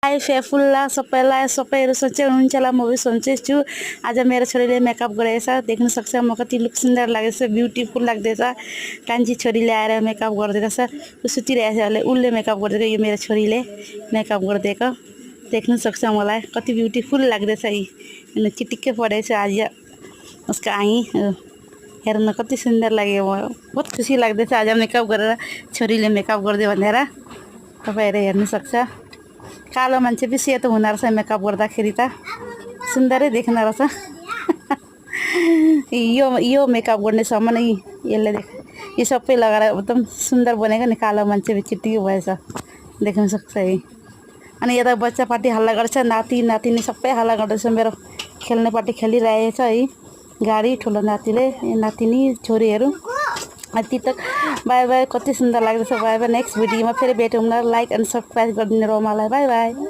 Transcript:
high फेफुल्ला सबैलाई सबैहरू सोचे हुनुहुन्छ होला म पनि सोच्दैछु आज मेरो छोरीले मेकअप गरेछ देख्न सक्छ म कति लुक सुन्दर लागेछ ब्युटीफुल लाग्दैछ कान्छी छोरीले आएर मेकअप गर्दैछ उ सुतिरहेछ उसले मेकअप गर्दैछ यो मेरो छोरीले मेकअप गर्दैको देख्न सक्छ मलाई कति ब्युटीफुल लाग्दैछ यी चिटिक्कै परेछ आज उसको आई हेर्न कति सुन्दर लाग्यो बहुत खुसी लाग्दैछ आज मेकअप गरेर छोरीले मेकअप गर्दै भनेर तपाईहरु हेर्न सक्छ कालो मान्छे पनि सेतो हुँदो रहेछ मेकअप गर्दाखेरि त सुन्दरै देख्न रहेछ यो मेकअप गर्ने सामान यसले देख यो सबै लगाएर एकदम सुन्दर बनेको नि कालो मान्छे पनि चिटिक्कै भएछ देख्न सक्छ है अनि यता बच्चा पार्टी हल्ला गर्छ नाति नातिनी सबै हल्ला गर्दैछ मेरो खेल्ने पार्टी खेलिरहेछ है गाडी ठुलो नातिले नातिनी छोरीहरू अति तक बाय बाय कति सुन्दर लाग्दैछ बाय बाय नेक्स्ट भिडियोमा फेरि भेटौँ न लाइक एन्ड सब्स्क्राइब गरिदिनु होला मलाई बाय बाय